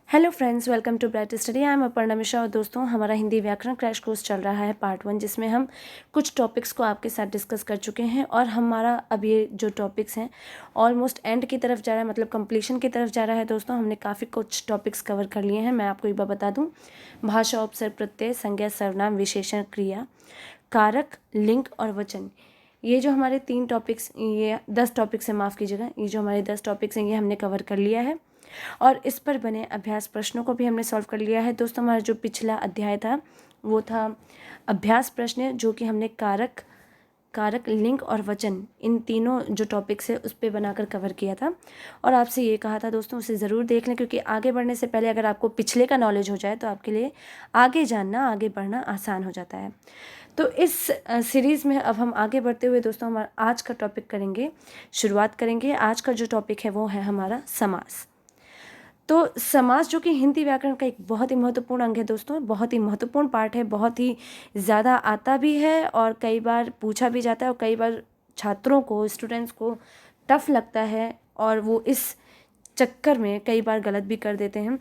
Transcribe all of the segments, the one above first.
Hello friends, welcome to bright study. I am Aparna Mishra. और दोस्तों, हमारा हिंदी व्याकरण क्रैश कोर्स चल रहा है पार्ट 1, जिसमें हम कुछ टॉपिक्स को आपके साथ डिस्कस कर चुके हैं और हमारा अब ये जो टॉपिक्स हैं ऑलमोस्ट एंड की तरफ जा रहा है, मतलब कंप्लीशन की तरफ जा रहा है। दोस्तों, हमने काफ़ी कुछ टॉपिक्स कवर कर लिए हैं। मैं आपको एक बार बता दूँ, भाषा, उपसर्ग, प्रत्यय, संज्ञा, सर्वनाम, विशेषण, क्रिया, कारक, लिंग और वचन, ये जो हमारे 3 टॉपिक्स, ये 10 टॉपिक्स हैं, माफ़ कीजिएगा, ये जो हमारे 10 टॉपिक्स हैं ये हमने कवर कर लिया है और इस पर बने अभ्यास प्रश्नों को भी हमने सॉल्व कर लिया है। दोस्तों, हमारा जो पिछला अध्याय था वो था अभ्यास प्रश्न, जो कि हमने कारक, लिंग और वचन, इन तीनों जो टॉपिक्स है उस पर बनाकर कवर किया था। और आपसे ये कहा था दोस्तों, उसे ज़रूर देख लें, क्योंकि आगे बढ़ने से पहले अगर आपको पिछले का नॉलेज हो जाए तो आपके लिए आगे जानना, आगे बढ़ना आसान हो जाता है। तो इस सीरीज़ में अब हम आगे बढ़ते हुए दोस्तों हमारा आज का टॉपिक शुरुआत करेंगे। आज का जो टॉपिक है वो है हमारा समास। तो समास, जो कि हिंदी व्याकरण का एक बहुत ही महत्वपूर्ण अंग है दोस्तों, बहुत ही महत्वपूर्ण पार्ट है, बहुत ही ज़्यादा आता भी है और कई बार पूछा भी जाता है और कई बार छात्रों को, स्टूडेंट्स को टफ लगता है और वो इस चक्कर में कई बार गलत भी कर देते हैं।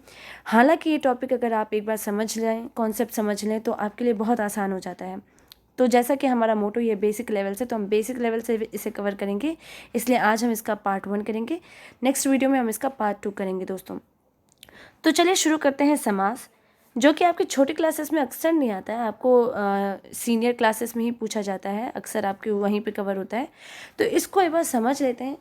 हालांकि ये टॉपिक अगर आप एक बार समझ लें, कॉन्सेप्ट समझ लें, तो आपके लिए बहुत आसान हो जाता है। तो जैसा कि हमारा मोटो ये बेसिक लेवल से, तो हम बेसिक लेवल से इसे कवर करेंगे, इसलिए आज हम इसका पार्ट 1 करेंगे। नेक्स्ट वीडियो में हम इसका पार्ट 2 करेंगे दोस्तों। तो चलिए शुरू करते हैं समास, जो कि आपकी छोटी क्लासेस में अक्सर नहीं आता है, आपको सीनियर क्लासेस में ही पूछा जाता है, अक्सर आपके वहीं पे कवर होता है। तो इसको एक बार समझ लेते हैं,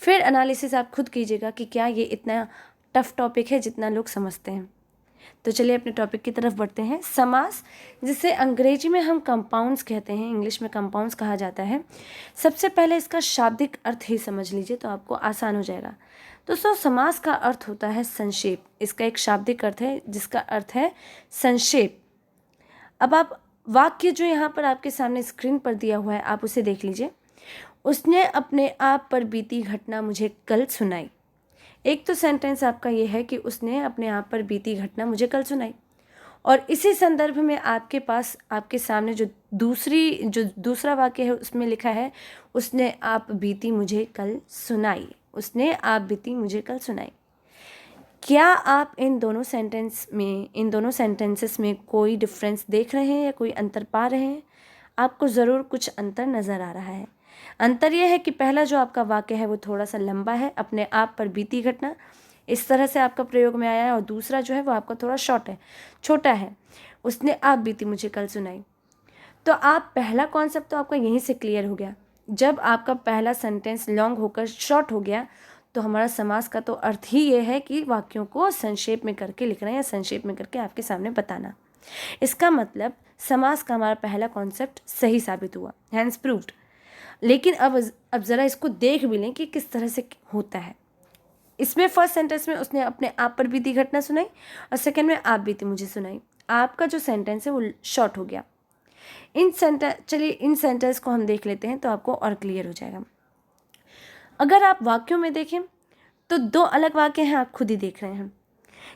फिर एनालिसिस आप खुद कीजिएगा कि क्या ये इतना टफ टॉपिक है जितना लोग समझते हैं। तो चलिए अपने टॉपिक की तरफ बढ़ते हैं। समास, जिसे अंग्रेजी में हम कंपाउंड्स कहते हैं, इंग्लिश में कंपाउंड्स कहा जाता है। सबसे पहले इसका शाब्दिक अर्थ ही समझ लीजिए तो आपको आसान हो जाएगा। दोस्तों, समास का अर्थ होता है संक्षेप। इसका एक शाब्दिक अर्थ है जिसका अर्थ है संक्षेप। अब आप वाक्य जो यहाँ पर आपके सामने स्क्रीन पर दिया हुआ है, आप उसे देख लीजिए। उसने अपने आप पर बीती घटना मुझे कल सुनाई। एक तो सेंटेंस आपका ये है कि उसने अपने आप पर बीती घटना मुझे कल सुनाई, और इसी संदर्भ में आपके पास, आपके सामने जो दूसरा वाक्य है उसमें लिखा है, उसने आप बीती मुझे कल सुनाई। उसने आप बीती मुझे कल सुनाई। क्या आप इन दोनों सेंटेंसेस में कोई डिफरेंस देख रहे हैं या कोई अंतर पा रहे हैं? आपको ज़रूर कुछ अंतर नज़र आ रहा है। अंतर यह है कि पहला जो आपका वाक्य है वो थोड़ा सा लंबा है, अपने आप पर बीती घटना, इस तरह से आपका प्रयोग में आया है, और दूसरा जो है वो आपका थोड़ा छोटा है, उसने आप बीती मुझे कल सुनाई। तो आप पहला कॉन्सेप्ट तो आपका यहीं से क्लियर हो गया। जब आपका पहला सेंटेंस लॉन्ग होकर शॉर्ट हो गया तो हमारा समास का तो अर्थ ही ये है कि वाक्यों को संक्षेप में करके लिखना या संक्षेप में करके आपके सामने बताना। इसका मतलब समास का हमारा पहला कॉन्सेप्ट सही साबित हुआ, हैंस प्रूव्ड। लेकिन अब ज़रा इसको देख भी लें कि किस तरह से होता है। इसमें फर्स्ट सेंटेंस में उसने अपने आप पर बीती घटना सुनाई और सेकंड में आप बीती मुझे सुनाई। आपका जो सेंटेंस है वो शॉर्ट हो गया। चलिए इन सेंटेंस को हम देख लेते हैं तो आपको और क्लियर हो जाएगा। अगर आप वाक्यों में देखें तो 2 अलग वाक्य हैं, आप खुद ही देख रहे हैं।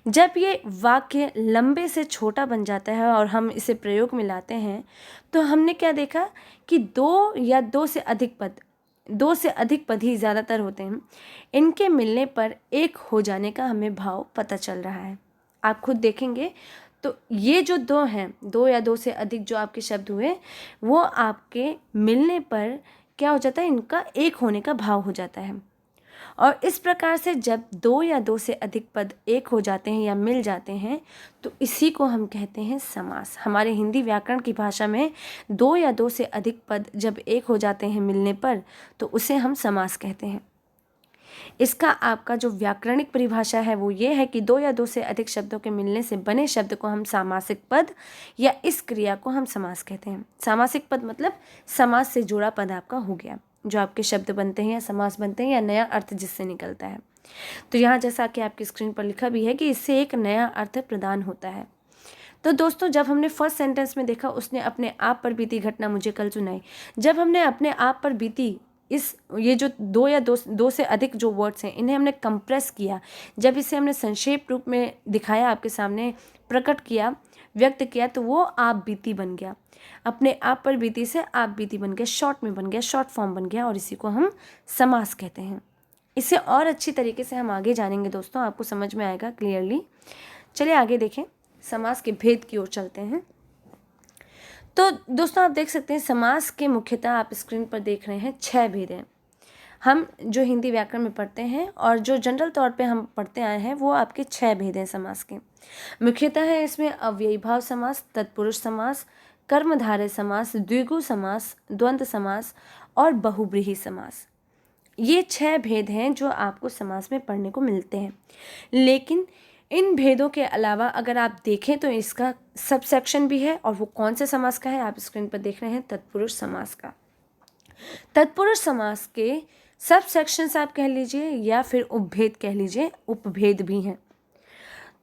जब ये वाक्य लंबे से छोटा बन जाता है और हम इसे प्रयोग में लाते हैं तो हमने क्या देखा कि 2 से अधिक पद ही ज़्यादातर होते हैं। इनके मिलने पर एक हो जाने का हमें भाव पता चल रहा है। आप खुद देखेंगे तो ये जो 2 हैं, 2 या 2 से अधिक जो आपके शब्द हुए, वो आपके मिलने पर क्या हो जाता है, इनका एक होने का भाव हो जाता है। और इस प्रकार से जब 2 या 2 से अधिक पद एक हो जाते हैं या मिल जाते हैं तो इसी को हम कहते हैं समास। हमारे हिंदी व्याकरण की भाषा में 2 या 2 से अधिक पद जब एक हो जाते हैं मिलने पर तो उसे हम समास कहते हैं। इसका आपका जो व्याकरणिक परिभाषा है वो ये है कि 2 या 2 से अधिक शब्दों के मिलने से बने शब्द को हम सामासिक पद या इस क्रिया को हम समास कहते हैं। सामासिक पद मतलब समास से जुड़ा पद आपका हो गया, जो आपके शब्द बनते हैं या समास बनते हैं या नया अर्थ जिससे निकलता है। तो यहाँ जैसा कि आपकी स्क्रीन पर लिखा भी है कि इससे एक नया अर्थ प्रदान होता है। तो दोस्तों, जब हमने फर्स्ट सेंटेंस में देखा उसने अपने आप पर बीती घटना मुझे कल सुनाई, जब हमने अपने आप पर बीती ये जो 2 या 2 से अधिक जो वर्ड्स हैं इन्हें हमने कंप्रेस किया, जब इसे हमने संक्षेप रूप में दिखाया, आपके सामने प्रकट किया, व्यक्त किया, तो वो आप बीती बन गया। अपने आप पर बीती से आप बीती बन गया, शॉर्ट में बन गया, शॉर्ट फॉर्म बन गया, और इसी को हम समास कहते हैं। इसे और अच्छी तरीके से हम आगे जानेंगे दोस्तों, आपको समझ में आएगा क्लियरली। चलिए आगे देखें, समास के भेद की ओर चलते हैं। तो दोस्तों आप देख सकते हैं समास के मुख्यतः आप स्क्रीन पर देख रहे हैं 6 भेद हैं। हम जो हिंदी व्याकरण में पढ़ते हैं और जो जनरल तौर पे हम पढ़ते आए हैं वो आपके 6 भेद हैं समास के। मुख्यतः है इसमें अव्ययीभाव समास, तत्पुरुष समास, कर्मधारय समास, द्विगु समास, द्वंद्व समास और बहुब्रीहि समास। ये 6 भेद हैं जो आपको समास में पढ़ने को मिलते हैं। लेकिन इन भेदों के अलावा अगर आप देखें तो इसका सब सेक्शन भी है, और वो कौन से समास का है आप स्क्रीन पर देख रहे हैं, तत्पुरुष समास का। तत्पुरुष समास के सब सेक्शंस आप कह लीजिए या फिर उपभेद कह लीजिए, उपभेद भी हैं।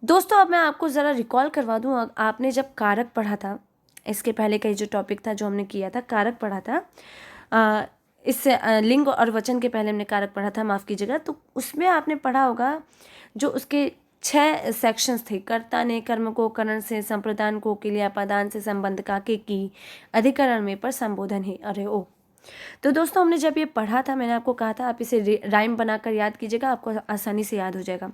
दोस्तों अब मैं आपको ज़रा रिकॉल करवा दूं, आपने जब कारक पढ़ा था, इसके पहले का जो टॉपिक था जो हमने किया था, कारक पढ़ा था, इससे लिंग और वचन के पहले हमने कारक पढ़ा था, माफ़ कीजिएगा। तो उसमें आपने पढ़ा होगा जो उसके 6 सेक्शंस थे, कर्ता ने कर्म को करण से, संप्रदान को क्रिया पदान से, संबंध का के की, अधिकरण में पर, संबोधन है। अरे ओ, तो दोस्तों हमने जब ये पढ़ा था मैंने आपको कहा था आप इसे राइम बनाकर याद कीजिएगा, आपको आसानी से याद हो जाएगा।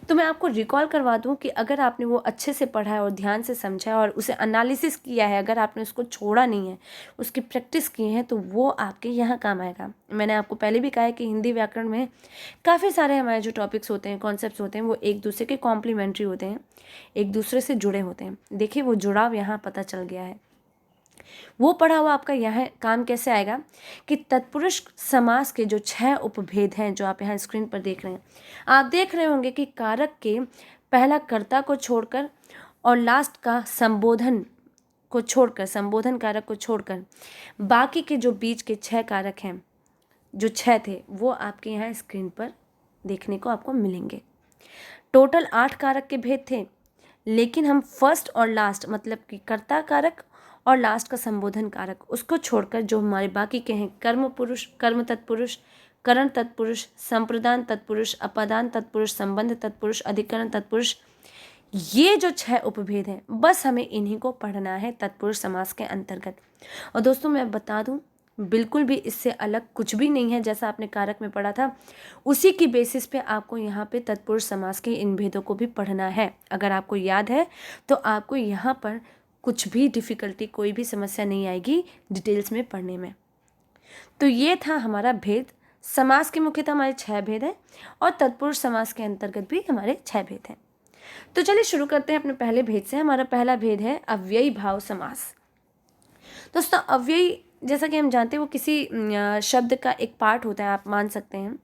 तो मैं आपको रिकॉल करवा दूं कि अगर आपने वो अच्छे से पढ़ा है और ध्यान से समझा है और उसे एनालिसिस किया है, अगर आपने उसको छोड़ा नहीं है, उसकी प्रैक्टिस की है, तो वो आपके यहाँ काम आएगा। मैंने आपको पहले भी कहा है कि हिंदी व्याकरण में काफ़ी सारे हमारे जो टॉपिक्स होते हैं, कॉन्सेप्ट्स होते हैं, वो एक दूसरे के कॉम्प्लीमेंट्री होते हैं, एक दूसरे से जुड़े होते हैं। देखिए वो जुड़ाव यहाँ पता चल गया है। वो पढ़ा हुआ आपका यहाँ काम कैसे आएगा कि तत्पुरुष समास के जो 6 उपभेद हैं जो आप यहाँ स्क्रीन पर देख रहे हैं, आप देख रहे होंगे कि कारक के पहला कर्ता को छोड़कर और लास्ट का संबोधन को छोड़कर, संबोधन कारक को छोड़कर बाकी के जो बीच के 6 कारक हैं, जो 6 थे, वो आपके यहाँ स्क्रीन पर देखने को आपको मिलेंगे। टोटल 8 कारक के भेद थे, लेकिन हम फर्स्ट और लास्ट मतलब कि कर्ता कारक और लास्ट का संबोधन कारक, उसको छोड़कर जो हमारे बाकी के हैं, कर्म पुरुष, कर्म तत्पुरुष, करण तत्पुरुष, संप्रदान तत्पुरुष, अपादान तत्पुरुष, संबंध तत्पुरुष, अधिकरण तत्पुरुष, ये जो 6 उपभेद हैं, बस हमें इन्हीं को पढ़ना है तत्पुरुष समास के अंतर्गत। और दोस्तों मैं बता दूं, बिल्कुल भी इससे अलग कुछ भी नहीं है। जैसा आपने कारक में पढ़ा था, उसी की बेसिस पे आपको यहाँ पे तत्पुरुष समास के इन भेदों को भी पढ़ना है। अगर आपको याद है तो आपको यहाँ पर कुछ भी डिफ़िकल्टी, कोई भी समस्या नहीं आएगी डिटेल्स में पढ़ने में। तो ये था हमारा भेद। समास के मुख्यतः हमारे 6 भेद हैं और तत्पुरुष समास के अंतर्गत भी हमारे 6 भेद हैं। तो चलिए शुरू करते हैं अपने पहले भेद से। हमारा पहला भेद है अव्ययी भाव समास। दोस्तों अव्ययी, जैसा कि हम जानते हैं, वो किसी शब्द का एक पार्ट होता है, आप मान सकते हैं।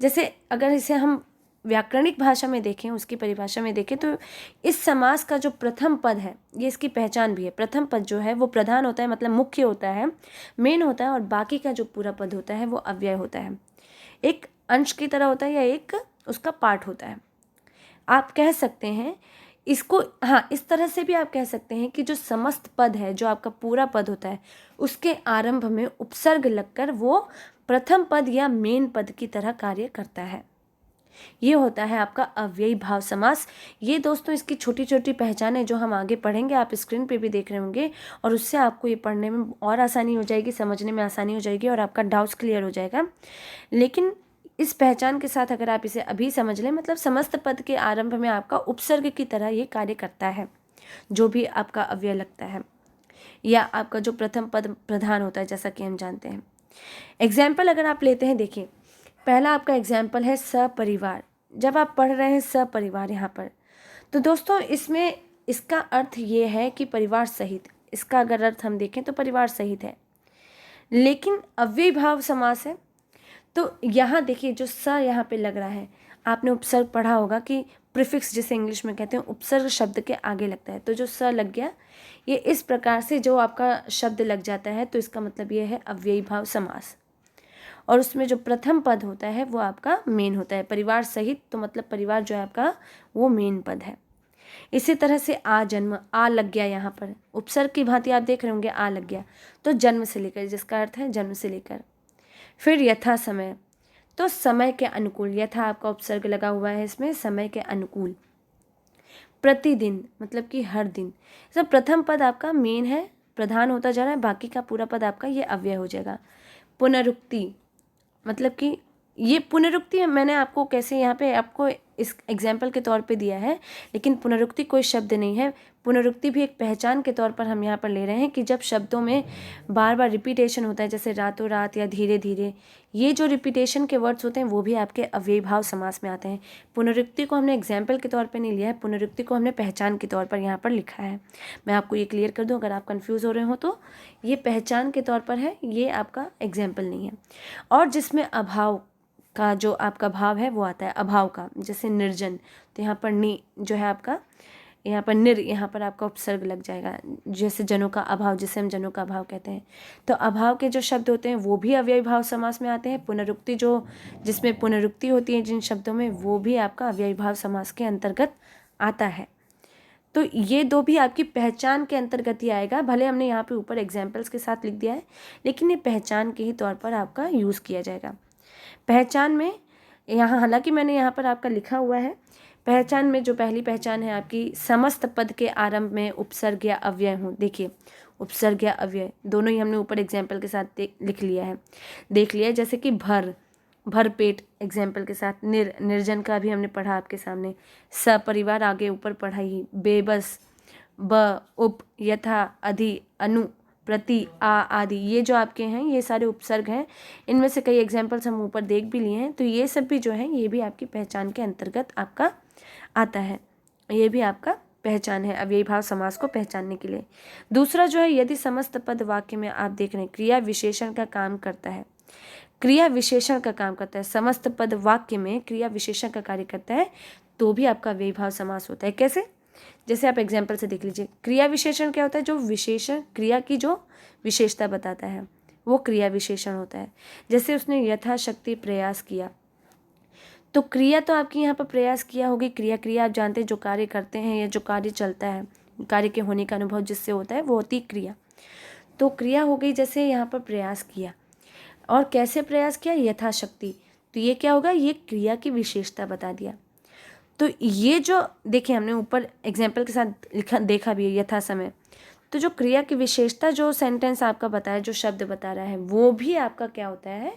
जैसे अगर इसे हम व्याकरणिक भाषा में देखें, उसकी परिभाषा में देखें, तो इस समास का जो प्रथम पद है, ये इसकी पहचान भी है। प्रथम पद जो है वो प्रधान होता है, मतलब मुख्य होता है, मेन होता है, और बाकी का जो पूरा पद होता है वो अव्यय होता है, एक अंश की तरह होता है या एक उसका पार्ट होता है। आप कह सकते हैं इसको, हाँ, इस तरह से भी आप कह सकते हैं कि जो समस्त पद है, जो आपका पूरा पद होता है, उसके आरंभ में उपसर्ग लगकर वो प्रथम पद या मेन पद की तरह कार्य करता है। ये होता है आपका अव्ययी भाव समास। ये दोस्तों इसकी छोटी छोटी पहचानें जो हम आगे पढ़ेंगे, आप स्क्रीन पे भी देख रहे होंगे, और उससे आपको ये पढ़ने में और आसानी हो जाएगी, समझने में आसानी हो जाएगी और आपका डाउट्स क्लियर हो जाएगा। लेकिन इस पहचान के साथ अगर आप इसे अभी समझ लें, मतलब समस्त पद के आरंभ में आपका उपसर्ग की तरह ये कार्य करता है, जो भी आपका अव्यय लगता है, या आपका जो प्रथम पद प्रधान होता है, जैसा कि हम जानते हैं। एग्जाम्पल अगर आप लेते हैं, देखिए पहला आपका एग्जाम्पल है सपरिवार। जब आप पढ़ रहे हैं सपरिवार यहाँ पर, तो दोस्तों इसमें इसका अर्थ ये है कि परिवार सहित, इसका अगर अर्थ हम देखें तो परिवार सहित है। लेकिन अव्ययी भाव समास है, तो यहाँ देखिए जो स यहाँ पे लग रहा है, आपने उपसर्ग पढ़ा होगा कि प्रीफिक्स जिसे इंग्लिश में कहते हैं, उपसर्ग शब्द के आगे लगता है, तो जो स लग गया, ये इस प्रकार से जो आपका शब्द लग जाता है, तो इसका मतलब ये है अव्ययी भाव समास। और उसमें जो प्रथम पद होता है वो आपका मेन होता है, परिवार सहित, तो मतलब परिवार जो है आपका वो मेन पद है। इसी तरह से आ जन्म, आ लग गया, यहाँ पर उपसर्ग की भांति आप देख रहे होंगे आ लग गया, तो जन्म से लेकर, जिसका अर्थ है जन्म से लेकर। फिर यथा समय, तो समय के अनुकूल, यथा आपका उपसर्ग लगा हुआ है इसमें, समय के अनुकूल। प्रतिदिन मतलब कि हर दिन, सब प्रथम पद आपका मेन है, प्रधान होता जा रहा है, बाकी का पूरा पद आपका ये अव्यय हो जाएगा। पुनरुक्ति, मतलब कि ये पुनरुक्ति मैंने आपको कैसे यहाँ पे आपको इस एग्जाम्पल के तौर पे दिया है, लेकिन पुनरुक्ति कोई शब्द नहीं है। पुनरुक्ति भी एक पहचान के तौर पर हम यहाँ पर ले रहे हैं कि जब शब्दों में बार बार रिपीटेशन होता है, जैसे रातों रात या धीरे धीरे, ये जो रिपीटेशन के वर्ड्स होते हैं वो भी आपके अव्ययीभाव समास में आते हैं। पुनरुक्ति को हमने एग्जाम्पल के तौर पर नहीं लिया है, पुनरुक्ति को हमने पहचान के तौर पर यहाँ पर लिखा है। मैं आपको ये क्लियर कर दूँ, अगर आप कन्फ्यूज़ हो रहे हो तो ये पहचान के तौर पर है, ये आपका एग्जाम्पल नहीं है। और जिसमें अभाव का जो आपका भाव है वो आता है, अभाव का, जैसे निर्जन, तो यहाँ पर नि जो है आपका, यहाँ पर निर, यहाँ पर आपका उपसर्ग लग जाएगा, जैसे जनों का अभाव, जिसे हम जनों का अभाव कहते हैं। तो अभाव के जो शब्द होते हैं वो भी अव्ययी भाव समास में आते हैं। पुनरुक्ति जो जिसमें पुनरुक्ति होती है जिन शब्दों में, वो भी आपका अव्ययी भाव समास के अंतर्गत आता है। तो ये दो भी आपकी पहचान के अंतर्गत ही आएगा। भले हमने यहाँ पे ऊपर एग्जाम्पल्स के साथ लिख दिया है, लेकिन ये पहचान के ही तौर पर आपका यूज़ किया जाएगा। पहचान में यहाँ, हालांकि मैंने यहाँ पर आपका लिखा हुआ है, पहचान में जो पहली पहचान है आपकी, समस्त पद के आरंभ में उपसर्ग या अव्यय हो। देखिए, उपसर्ग या अव्यय दोनों ही हमने ऊपर एग्जाम्पल के साथ लिख लिया है, देख लिया है। जैसे कि भर, भर पेट एग्जाम्पल के साथ। निर्जन का भी हमने पढ़ा आपके सामने। सपरिवार आगे ऊपर पढ़ा ही। बेबस, ब, उप, यथा, अधि, अनु, प्रति, आ आदि, ये जो आपके हैं ये सारे उपसर्ग हैं। इनमें से कई एग्जाम्पल्स हम ऊपर देख भी लिए हैं। तो ये सब भी जो है ये भी आपकी पहचान के अंतर्गत आपका आता है। ये भी आपका पहचान है अव्ययी भाव समास को पहचानने के लिए। दूसरा जो है, यदि समस्त पद वाक्य में आप देख रहे हैं क्रिया विशेषण का काम करता है, क्रिया विशेषण का काम करता है, समस्त पद वाक्य में क्रिया विशेषण का कार्य करता है, तो भी आपका अव्ययी भाव समास होता है। कैसे? जैसे आप एग्जाम्पल से देख लीजिए। क्रिया विशेषण क्या होता है? जो विशेषण, क्रिया की जो विशेषता बताता है वो क्रिया विशेषण होता है। जैसे उसने यथाशक्ति प्रयास किया, तो क्रिया तो आपकी यहाँ पर प्रयास किया होगी। क्रिया आप जानते हैं जो कार्य करते हैं या जो कार्य चलता है, कार्य के होने का अनुभव जिससे होता है वो होती क्रिया। तो क्रिया हो गई, जैसे यहाँ पर प्रयास किया, और कैसे प्रयास किया? यथाशक्ति। तो ये क्या होगा? ये क्रिया की विशेषता बता दिया। तो ये जो देखिए हमने ऊपर एग्जाम्पल के साथ देखा भी है, यथा समय। तो जो क्रिया की विशेषता जो सेंटेंस आपका बताया, जो शब्द बता रहा है, वो भी आपका क्या होता है?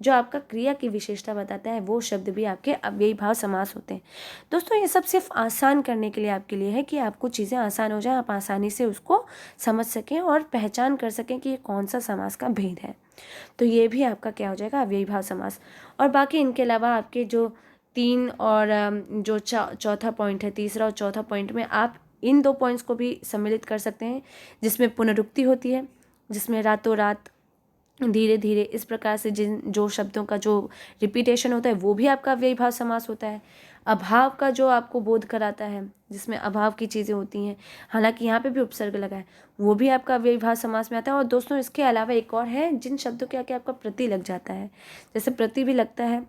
जो आपका क्रिया की विशेषता बताता है वो शब्द भी आपके अव्ययी भाव समास होते हैं। दोस्तों ये सब सिर्फ आसान करने के लिए आपके लिए है कि आपको चीज़ें आसान हो जाए, आप आसानी से उसको समझ सकें और पहचान कर सकें कि ये कौन सा समास का भेद है। तो ये भी आपका क्या हो जाएगा? अव्ययी भाव समास। और बाकी इनके अलावा आपके जो 3 और जो चौथा पॉइंट है, तीसरा और चौथा पॉइंट में आप इन 2 पॉइंट्स को भी सम्मिलित कर सकते हैं, जिसमें पुनरुक्ति होती है, जिसमें रातों रात, धीरे धीरे, इस प्रकार से जो शब्दों का जो रिपीटेशन होता है वो भी आपका अव्ययी भाव समास होता है। अभाव का जो आपको बोध कराता है, जिसमें अभाव की चीज़ें होती हैं, हालांकि यहाँ पे भी उपसर्ग लगा है, वो भी आपका अव्ययी भाव समास में आता है। और दोस्तों इसके अलावा एक और है, जिन शब्दों के आगे आपका प्रति लग जाता है, जैसे प्रति भी लगता है,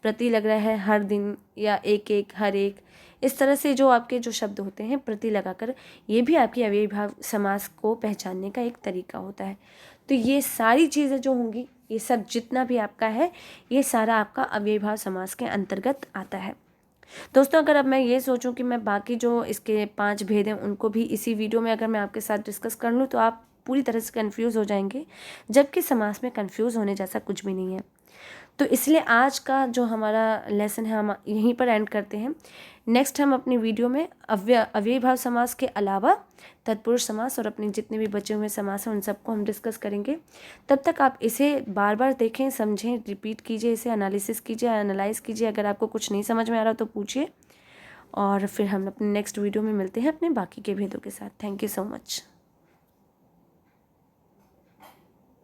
प्रति लग रहा है हर दिन या एक एक, हर एक, इस तरह से जो आपके जो शब्द होते हैं प्रति लगाकर, ये भी आपकी अव्ययी भाव समास को पहचानने का एक तरीका होता है। तो ये सारी चीज़ें जो होंगी, ये सब जितना भी आपका है, ये सारा आपका अव्ययी भाव समास के अंतर्गत आता है। दोस्तों अगर अब मैं ये सोचूं कि मैं बाकी जो इसके 5 भेद हैं उनको भी इसी वीडियो में अगर मैं आपके साथ डिस्कस कर लूँ तो आप पूरी तरह से कंफ्यूज हो जाएंगे, जबकि समास में कंफ्यूज होने जैसा कुछ भी नहीं है। तो इसलिए आज का जो हमारा लेसन है हम यहीं पर एंड करते हैं। नेक्स्ट हम अपनी वीडियो में अव्ययी भाव समास के अलावा तत्पुरुष समास और अपने जितने भी बचे हुए समास हैं उन सबको हम डिस्कस करेंगे। तब तक आप इसे बार बार देखें, समझें, रिपीट कीजिए, इसे एनालिसिस कीजिए, एनालाइज कीजिए। अगर आपको कुछ नहीं समझ में आ रहा तो पूछिए, और फिर हम अपने नेक्स्ट वीडियो में मिलते हैं अपने बाकी के भेदों के साथ। Thank you so much.